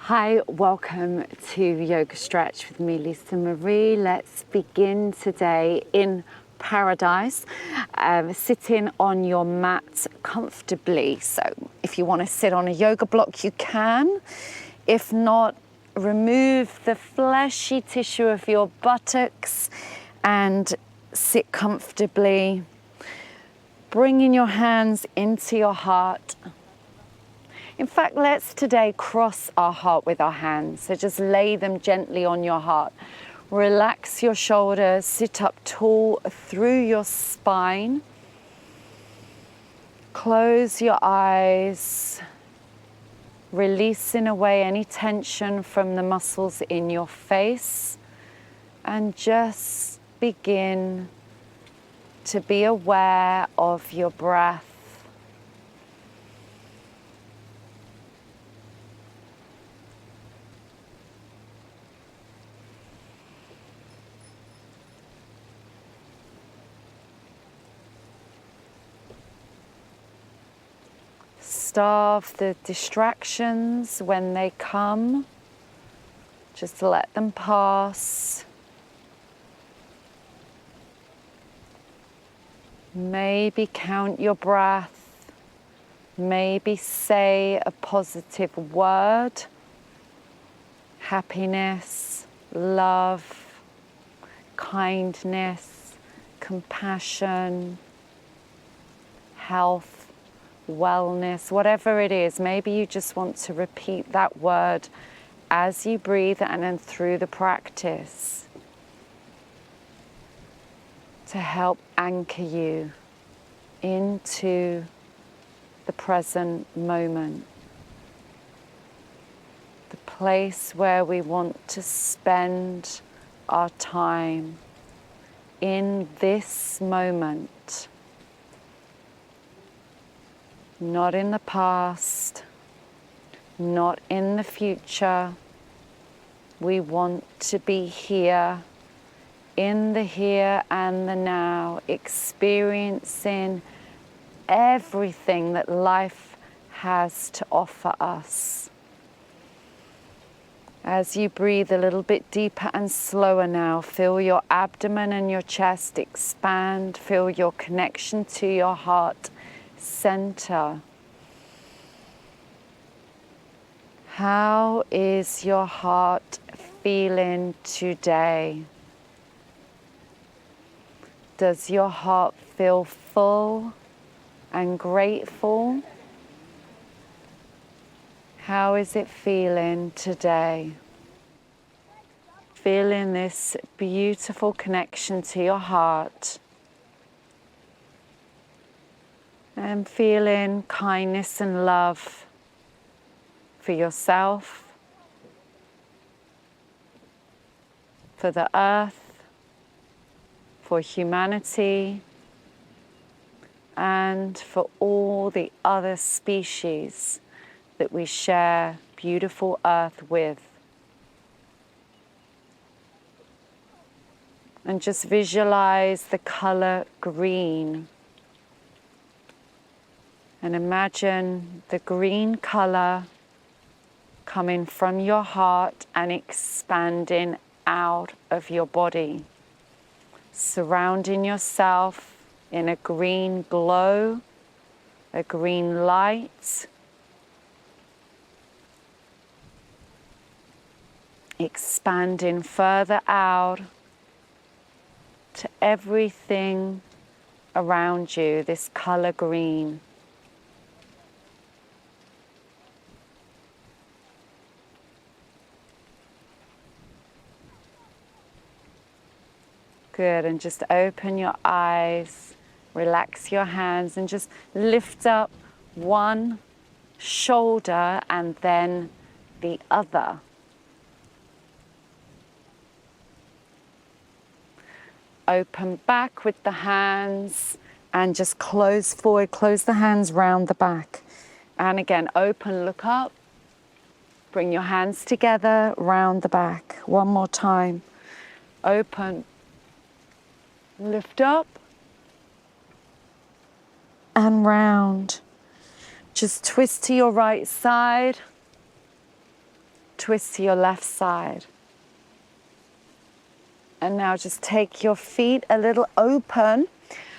Hi, welcome to Yoga Stretch with me, Lisa Marie. Let's begin today in paradise, sitting on your mat comfortably. So if you want to sit on a yoga block, you can. If not, remove the fleshy tissue of your buttocks and sit comfortably. Bringing your hands into your heart. In fact, let's today cross our heart with our hands. So just lay them gently on your heart. Relax your shoulders, sit up tall through your spine. Close your eyes, releasing away any tension from the muscles in your face. And just begin to be aware of your breath. Starve the distractions when they come. Just let them pass. Maybe count your breath. Maybe say a positive word. Happiness, love, kindness, compassion, health, wellness, whatever it is. Maybe you just want to repeat that word as you breathe and then through the practice to help anchor you into the present moment, the place where we want to spend our time in this moment. Not in the past, not in the future. We want to be here, in the here and the now, experiencing everything that life has to offer us. As you breathe a little bit deeper and slower now, feel your abdomen and your chest expand, feel your connection to your heart center. How is your heart feeling today? Does your heart feel full and grateful? How is it feeling today? Feeling this beautiful connection to your heart. And feeling kindness and love for yourself, for the earth, for humanity, and for all the other species that we share beautiful earth with. And just visualize the color green. And imagine the green color coming from your heart and expanding out of your body, surrounding yourself in a green glow, a green light, expanding further out to everything around you, this color green. Good, and just open your eyes, relax your hands, and just lift up one shoulder and then the other. Open back with the hands and just close forward, close the hands round the back. And again, open, look up, bring your hands together round the back. One more time. Open. Lift up and round. Just twist to your right side. Twist to your left side. And now just take your feet a little open,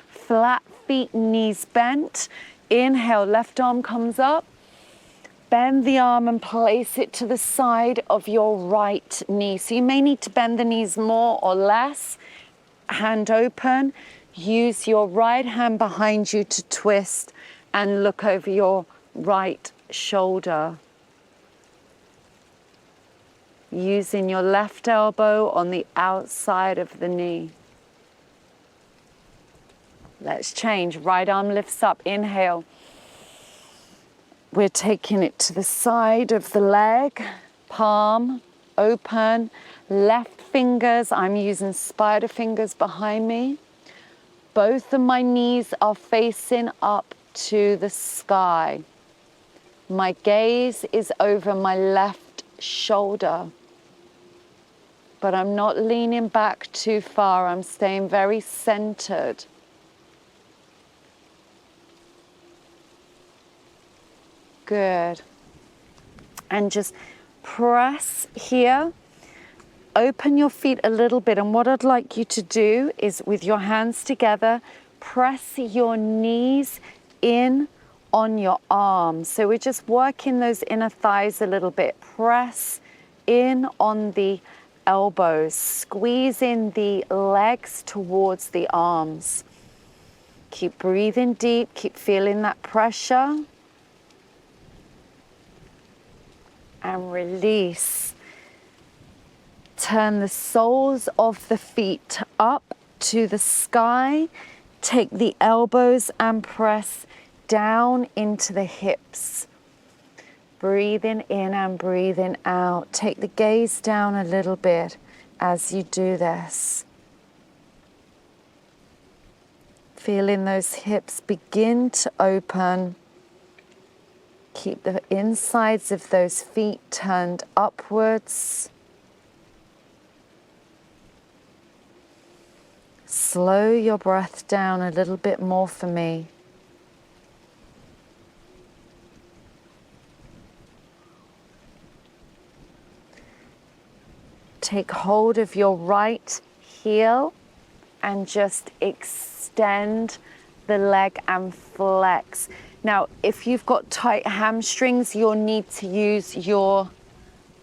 flat feet, knees bent. Inhale, left arm comes up. Bend the arm and place it to the side of your right knee. So you may need to bend the knees more or less. Hand open. Use your right hand behind you to twist and look over your right shoulder. Using your left elbow on the outside of the knee. Let's change. Right arm lifts up. Inhale. We're taking it to the side of the leg. Palm open. Left fingers, I'm using spider fingers behind me. Both of my knees are facing up to the sky. My gaze is over my left shoulder. But I'm not leaning back too far. I'm staying very centered. Good. And just press here. Open your feet a little bit. And what I'd like you to do is, with your hands together, press your knees in on your arms. So we're just working those inner thighs a little bit. Press in on the elbows, squeezing the legs towards the arms. Keep breathing deep, keep feeling that pressure. And release. Turn the soles of the feet up to the sky. Take the elbows and press down into the hips. Breathing in and breathing out. Take the gaze down a little bit as you do this. Feeling those hips begin to open. Keep the insides of those feet turned upwards. Slow your breath down a little bit more for me. Take hold of your right heel and just extend the leg and flex. Now, if you've got tight hamstrings, you'll need to use your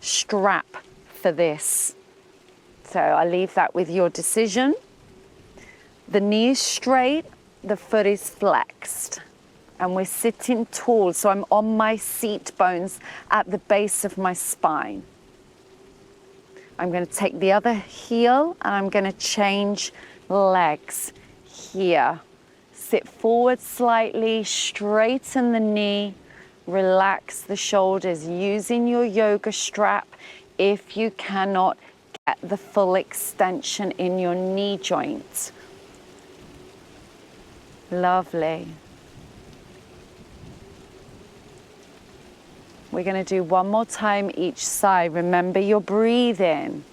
strap for this. So I'll leave that with your decision. The knee is straight, the foot is flexed. And we're sitting tall, so I'm on my seat bones at the base of my spine. I'm going to take the other heel and I'm going to change legs here. Sit forward slightly, straighten the knee, relax the shoulders using your yoga strap if you cannot get the full extension in your knee joint. Lovely. We're going to do one more time each side. Remember your breathing.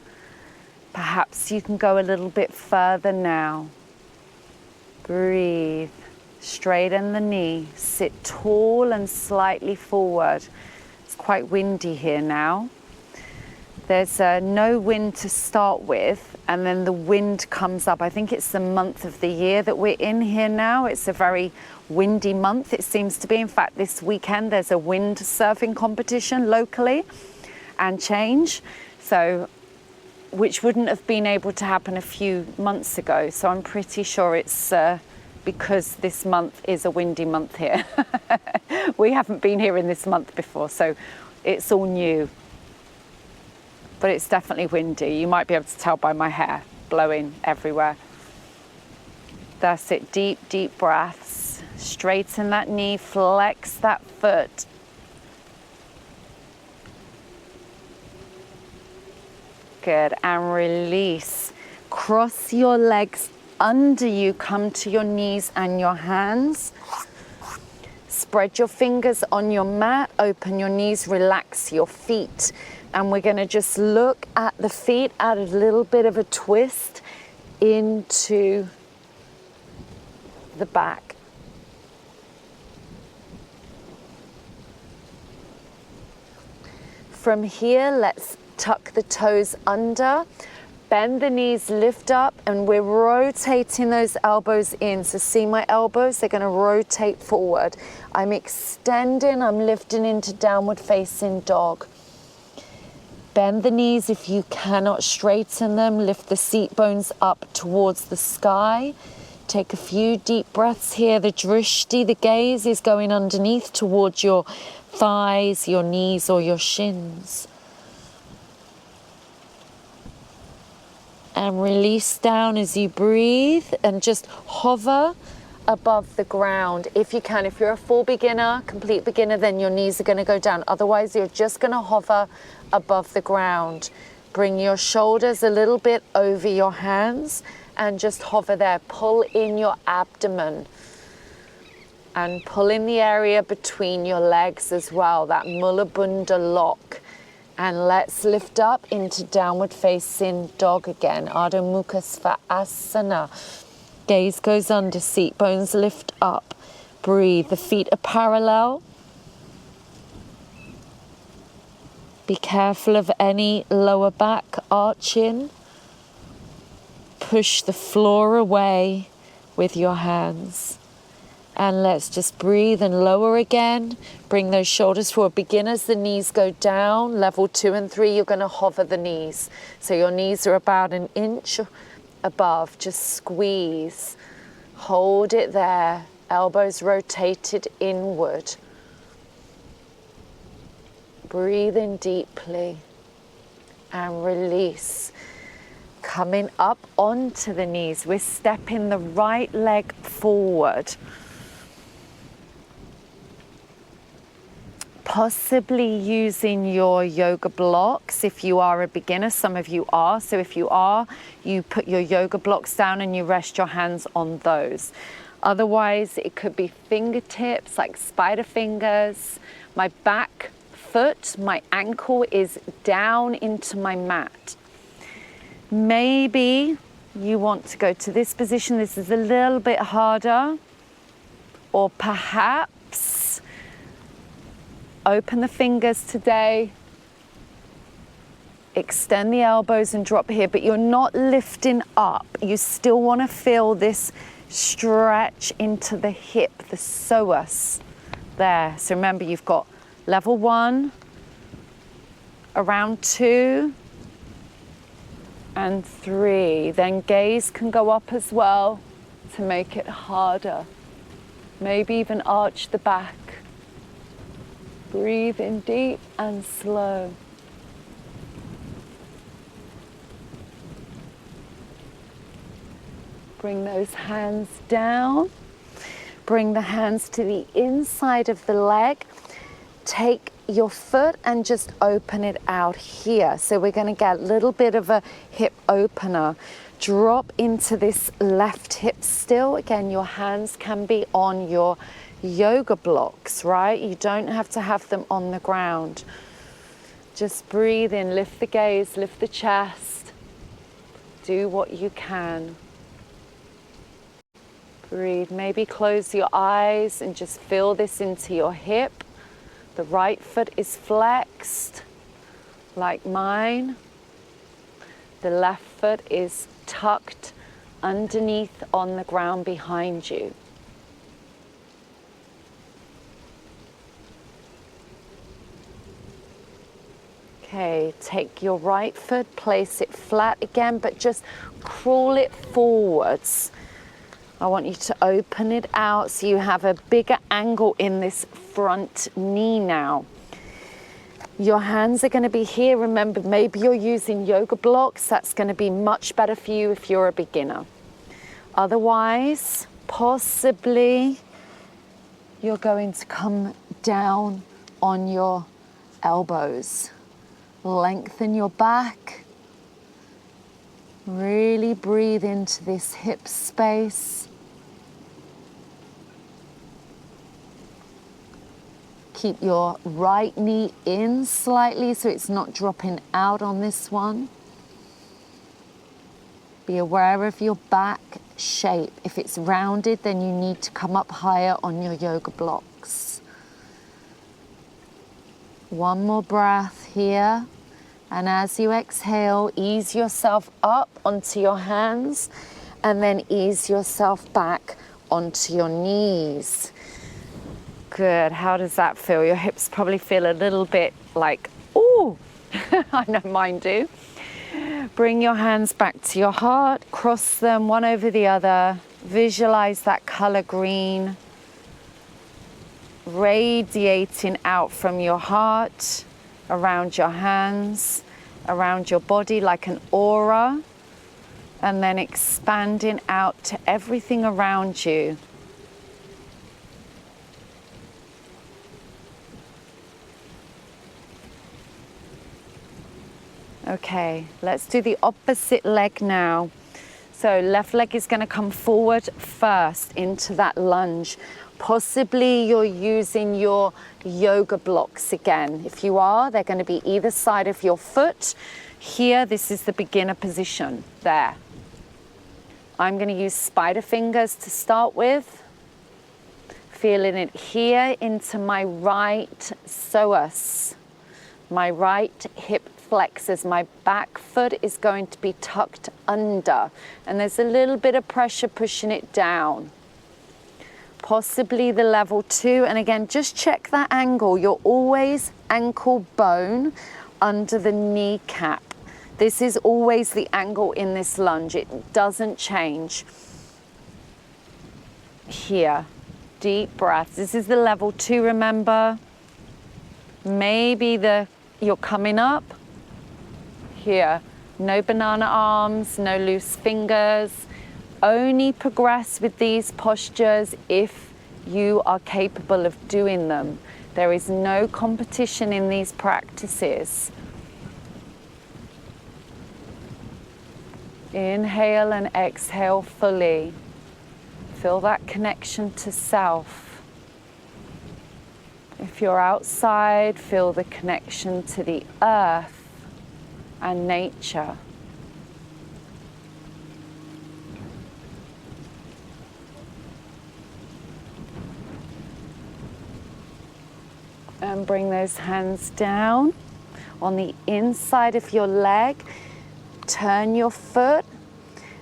Perhaps you can go a little bit further now. Breathe. Straighten the knee. Sit tall and slightly forward. It's quite windy here now. There's no wind to start with, and then the wind comes up. I think it's the month of the year that we're in here now. It's a very windy month, it seems to be. In fact, this weekend there's a wind surfing competition locally and change, so which wouldn't have been able to happen a few months ago. So I'm pretty sure it's because this month is a windy month here. We haven't been here in this month before, so it's all new. But it's definitely windy. You might be able to tell by my hair blowing everywhere. That's it. Deep, deep breaths. Straighten that knee, flex that foot. Good. And release. Cross your legs under you. Come to your knees and your hands. Spread your fingers on your mat. Open your knees. Relax your feet. And we're going to just look at the feet, add a little bit of a twist into the back. From here, let's tuck the toes under, bend the knees, lift up, and we're rotating those elbows in. So see my elbows, they're gonna rotate forward. I'm extending, I'm lifting into downward facing dog. Bend the knees if you cannot straighten them. Lift the seat bones up towards the sky. Take a few deep breaths here. The drishti, the gaze, is going underneath towards your thighs, your knees, or your shins. And release down as you breathe and just hover above the ground if you can. If you're a full beginner, complete beginner, then your knees are going to go down. Otherwise, you're just going to hover above the ground. Bring your shoulders a little bit over your hands and just hover there. Pull in your abdomen and pull in the area between your legs as well, that Mula Bandha lock. And let's lift up into downward facing dog again, Ardha Mukha Svanasana. Gaze goes under, seat bones lift up. Breathe, the feet are parallel. Be careful of any lower back arching. Push the floor away with your hands. And let's just breathe and lower again. Bring those shoulders forward. Beginners, the knees go down. Level 2 and 3, you're going to hover the knees. So your knees are about an inch above. Just squeeze. Hold it there. Elbows rotated inward. Breathe in deeply and release. Coming up onto the knees, we're stepping the right leg forward. Possibly using your yoga blocks if you are a beginner. Some of you are. So if you are, you put your yoga blocks down and you rest your hands on those. Otherwise, it could be fingertips like spider fingers. My back foot, my ankle is down into my mat. Maybe you want to go to this position. This is a little bit harder. Or perhaps open the fingers today, extend the elbows and drop here, but you're not lifting up. You still want to feel this stretch into the hip, the psoas there. So remember, you've got level 1, around 2 and 3. Then gaze can go up as well to make it harder. Maybe even arch the back. Breathe in deep and slow. Bring those hands down. Bring the hands to the inside of the leg. Take your foot and just open it out here. So we're going to get a little bit of a hip opener. Drop into this left hip still. Again, your hands can be on your yoga blocks, right? You don't have to have them on the ground. Just breathe in, lift the gaze, lift the chest. Do what you can. Breathe. Maybe close your eyes and just feel this into your hip. The right foot is flexed, like mine. The left foot is tucked underneath on the ground behind you. Okay, take your right foot, place it flat again, but just crawl it forwards. I want you to open it out so you have a bigger angle in this front knee now. Your hands are going to be here. Remember, maybe you're using yoga blocks. That's going to be much better for you if you're a beginner. Otherwise, possibly you're going to come down on your elbows. Lengthen your back. Really breathe into this hip space. Keep your right knee in slightly so it's not dropping out on this one. Be aware of your back shape. If it's rounded, then you need to come up higher on your yoga blocks. One more breath here. And as you exhale, ease yourself up onto your hands and then ease yourself back onto your knees. Good. How does that feel? Your hips probably feel a little bit like, ooh, I know mine do. Bring your hands back to your heart, cross them one over the other. Visualize that color green radiating out from your heart, around your hands, around your body like an aura, and then expanding out to everything around you. Okay, let's do the opposite leg now. So left leg is going to come forward first into that lunge. Possibly you're using your yoga blocks again. If you are, they're going to be either side of your foot. Here, this is the beginner position, there. I'm going to use spider fingers to start with. Feeling it here into my right psoas, my right hip flexors. My back foot is going to be tucked under, and there's a little bit of pressure pushing it down. Possibly the level 2, and again, just check that angle. You're always ankle bone under the kneecap. This is always the angle in this lunge. It doesn't change. Here, deep breaths. This is the level 2, remember? Maybe you're coming up. Here, no banana arms, no loose fingers. Only progress with these postures if you are capable of doing them. There is no competition in these practices. Inhale and exhale fully. Feel that connection to self. If you're outside, feel the connection to the earth and nature. And bring those hands down on the inside of your leg. Turn your foot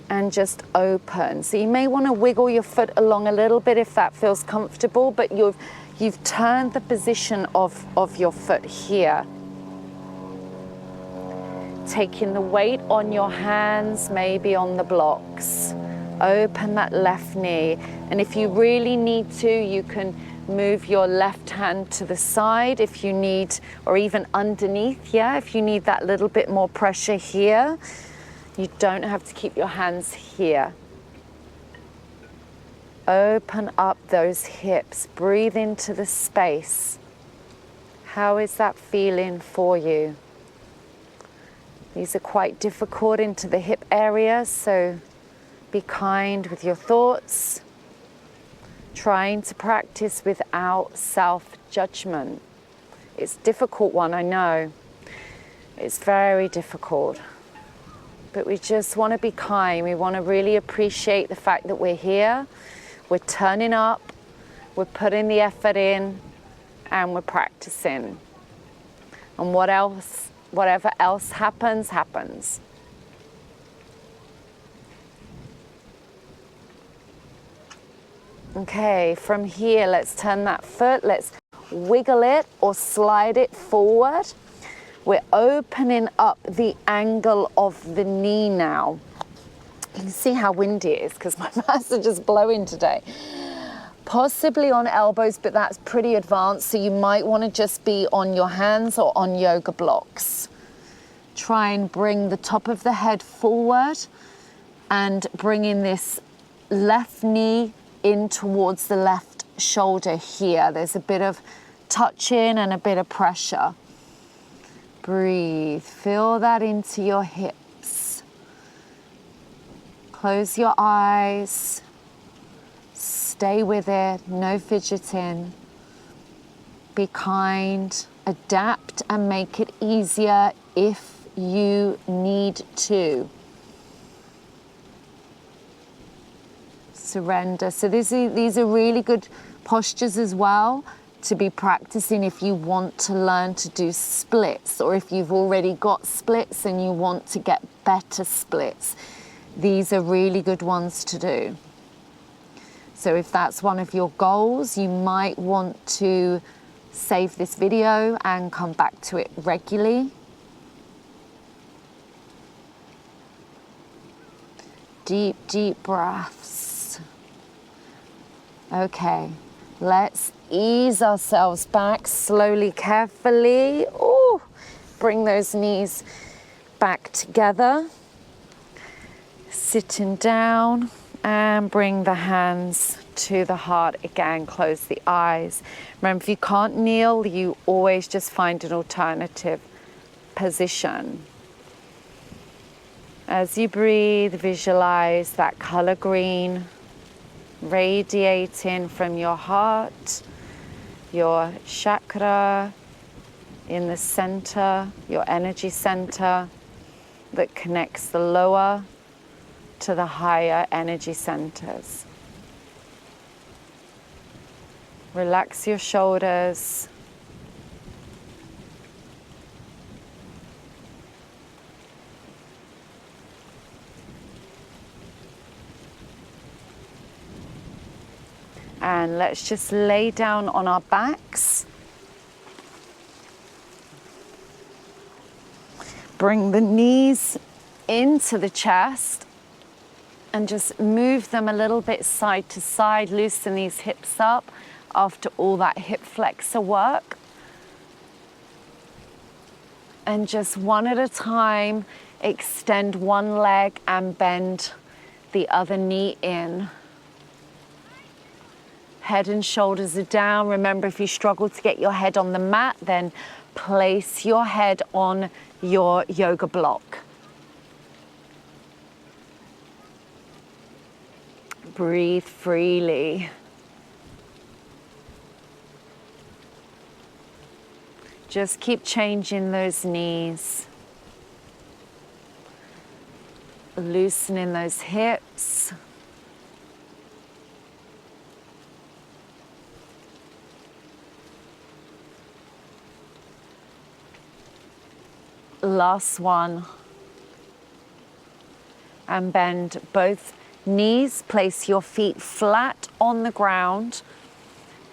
and just open. So you may want to wiggle your foot along a little bit if that feels comfortable, but you've turned the position of your foot here. Taking the weight on your hands, maybe on the blocks. Open that left knee. And if you really need to, you can move your left hand to the side if you need, or even underneath, yeah, if you need that little bit more pressure here. You don't have to keep your hands here. Open up those hips. Breathe into the space. How is that feeling for you? These are quite difficult into the hip area, so be kind with your thoughts. Trying to practice without self-judgment. It's a difficult one, I know. It's very difficult. But we just want to be kind. We want to really appreciate the fact that we're here. We're turning up. We're putting the effort in. And we're practicing. And whatever else happens, happens. Okay, from here, let's turn that foot. Let's wiggle it or slide it forward. We're opening up the angle of the knee now. You can see how windy it is because my mats are just blowing today. Possibly on elbows, but that's pretty advanced, so you might want to just be on your hands or on yoga blocks. Try and bring the top of the head forward and bringing this left knee in towards the left shoulder here. There's a bit of touching and a bit of pressure. Breathe, feel that into your hips. Close your eyes. Stay with it, no fidgeting. Be kind, adapt and make it easier if you need to. Surrender. So these are really good postures as well to be practicing if you want to learn to do splits, or if you've already got splits and you want to get better splits. These are really good ones to do. So if that's one of your goals, you might want to save this video and come back to it regularly. Deep, deep breaths. Okay, let's ease ourselves back slowly, carefully. Ooh, bring those knees back together. Sitting down, and bring the hands to the heart again. Close the eyes. Remember, if you can't kneel, you always just find an alternative position. As you breathe, visualize that color green radiating from your heart, your chakra in the center, your energy center that connects the lower to the higher energy centers. Relax your shoulders. And let's just lay down on our backs. Bring the knees into the chest and just move them a little bit side to side. Loosen these hips up after all that hip flexor work. And just one at a time, extend one leg and bend the other knee in. Head and shoulders are down. Remember, if you struggle to get your head on the mat, then place your head on your yoga block. Breathe freely. Just keep changing those knees. Loosening those hips. Last one. And bend both knees. Place your feet flat on the ground.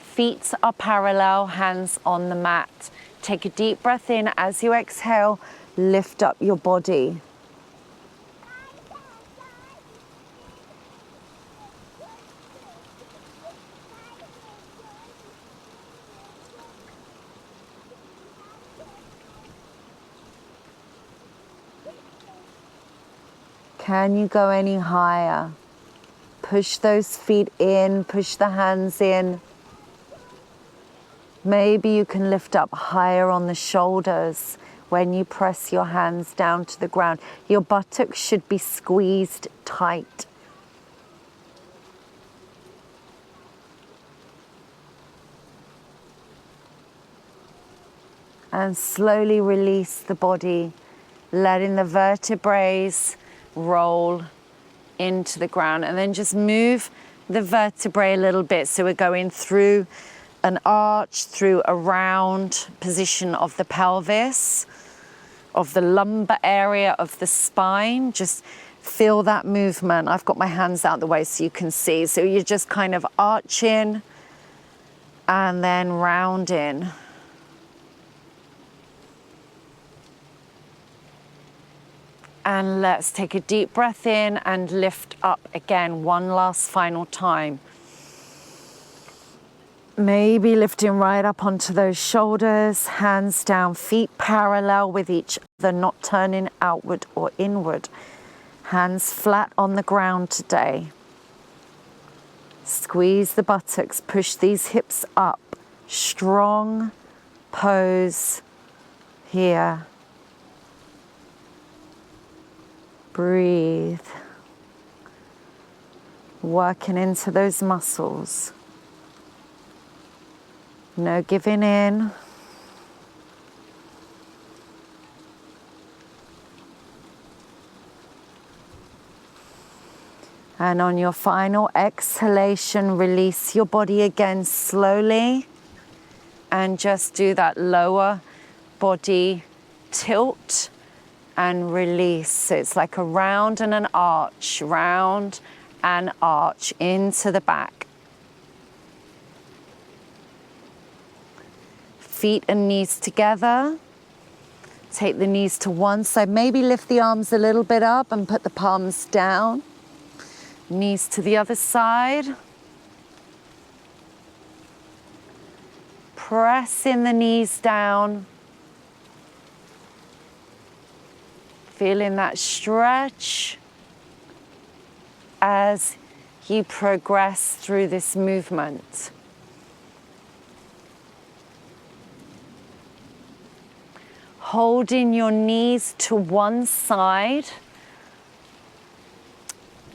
Feet are parallel, hands on the mat. Take a deep breath in. As you exhale, lift up your body. Can you go any higher? Push those feet in, push the hands in. Maybe you can lift up higher on the shoulders when you press your hands down to the ground. Your buttocks should be squeezed tight. And slowly release the body, letting the vertebrae roll into the ground, and then just move the vertebrae a little bit. So we're going through an arch, through a round position of the pelvis, of the lumbar area of the spine. Just feel that movement. I've got my hands out the way so you can see. So you're just kind of arching and then rounding. And let's take a deep breath in and lift up again, one last final time. Maybe lifting right up onto those shoulders, hands down, feet parallel with each other, not turning outward or inward. Hands flat on the ground today. Squeeze the buttocks, push these hips up. Strong pose here. Breathe. Working into those muscles. No giving in. And on your final exhalation, release your body again slowly. and just do that lower body tilt and release. So it's like a round and an arch, round and arch into the back. Feet and knees together. Take the knees to one side. Maybe lift the arms a little bit up and put the palms down. Knees to the other side. Pressing the knees down. Feeling that stretch as you progress through this movement. Holding your knees to one side.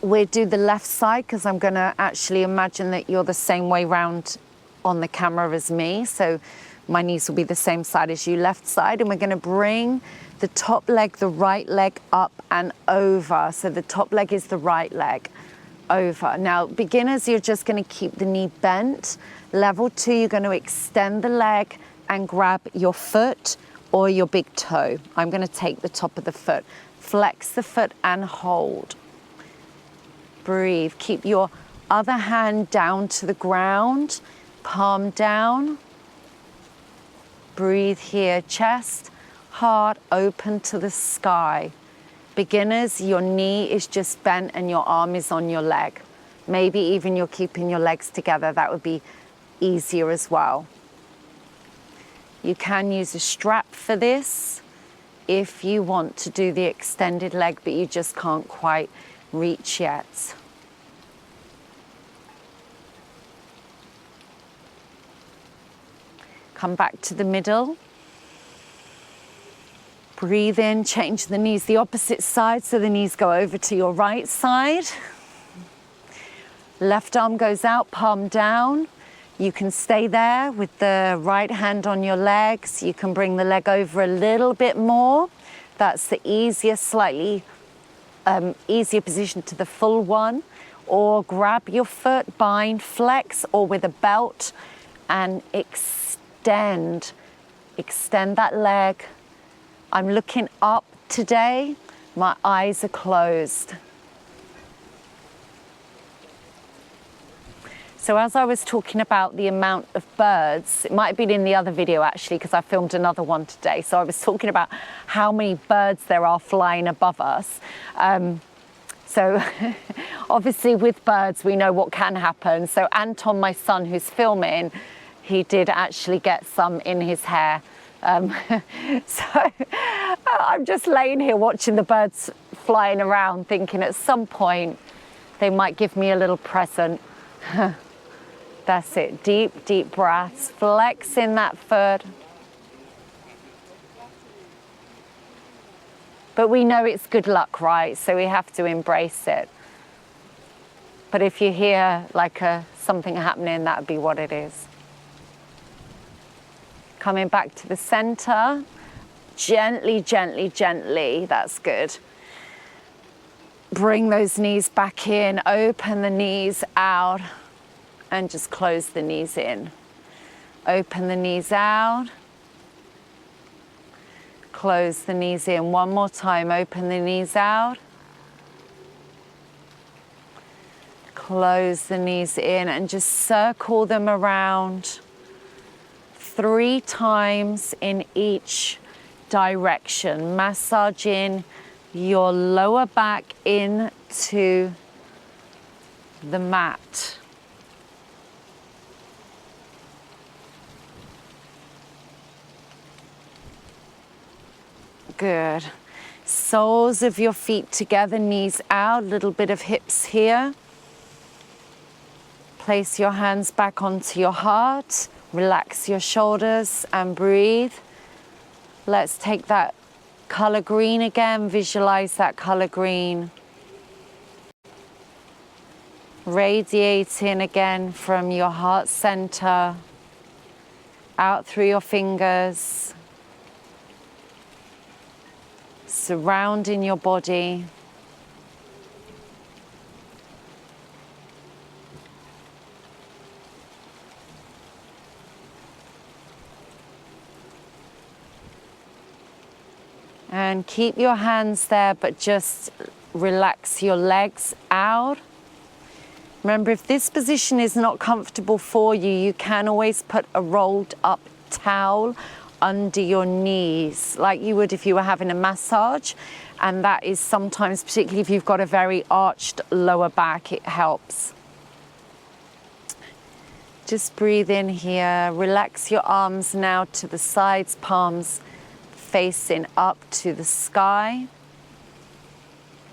We'll do the left side because I'm going to actually imagine that you're the same way round on the camera as me. So my knees will be the same side as you, left side. And we're going to bring the top leg, the right leg up and over. So the top leg is the right leg over. Now, beginners, you're just going to keep the knee bent. Level 2, you're going to extend the leg and grab your foot or your big toe. I'm going to take the top of the foot. Flex the foot and hold. Breathe. Keep your other hand down to the ground, palm down. Breathe here. Chest, heart open to the sky. Beginners, your knee is just bent and your arm is on your leg. Maybe even you're keeping your legs together. That would be easier as well. You can use a strap for this if you want to do the extended leg, but you just can't quite reach yet. Come back to the middle. Breathe in, change the knees the opposite side so the knees go over to your right side. Left arm goes out, palm down. You can stay there with the right hand on your legs. You can bring the leg over a little bit more. That's the easiest, slightly easier position to the full one. Or grab your foot, bind, flex, or with a belt and extend. Extend that leg. I'm looking up today. My eyes are closed. So as I was talking about the amount of birds, it might have been in the other video actually, because I filmed another one today. So I was talking about how many birds there are flying above us. So obviously with birds, we know what can happen. So Anton, my son who's filming, he did actually get some in his hair. So I'm just laying here watching the birds flying around, thinking at some point they might give me a little present. That's it. Deep, deep breaths. Flexing that foot. But we know it's good luck, right? So we have to embrace it. But if you hear like something happening, that would be what it is. Coming back to the center. Gently, gently, gently. That's good. Bring those knees back in. Open the knees out. And just close the knees in. Open the knees out. Close the knees in. One more time. Open the knees out. Close the knees in and just circle them around 3 times in each direction. Massaging your lower back into the mat. Good. Soles of your feet together, knees out, little bit of hips here. Place your hands back onto your heart. Relax your shoulders and breathe. Let's take that color green again. Visualize that color green. Radiating again from your heart center, out through your fingers. Surrounding your body. And keep your hands there, but just relax your legs out. Remember, if this position is not comfortable for you, you can always put a rolled up towel under your knees, like you would if you were having a massage. And that is sometimes, particularly if you've got a very arched lower back, it helps. Just breathe in here. Relax your arms now to the sides, palms facing up to the sky.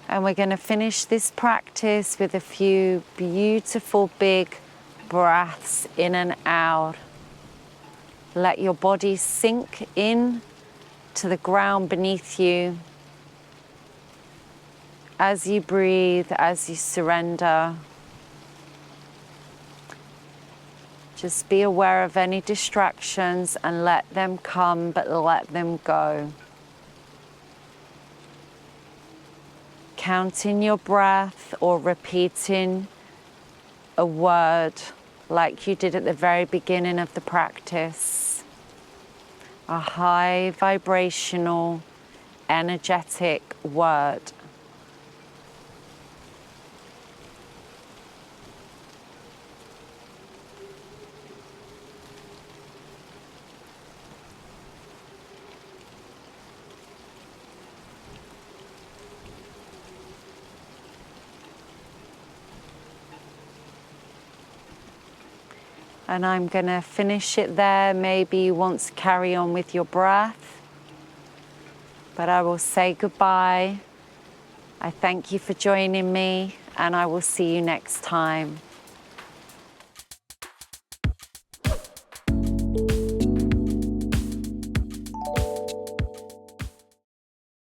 And we're going to finish this practice with a few beautiful big breaths in and out. Let your body sink in to the ground beneath you. As you breathe, as you surrender, just be aware of any distractions and let them come, but let them go. Counting your breath or repeating a word like you did at the very beginning of the practice. A high vibrational, energetic word. And I'm going to finish it there. Maybe you want to carry on with your breath. But I will say goodbye. I thank you for joining me, and I will see you next time.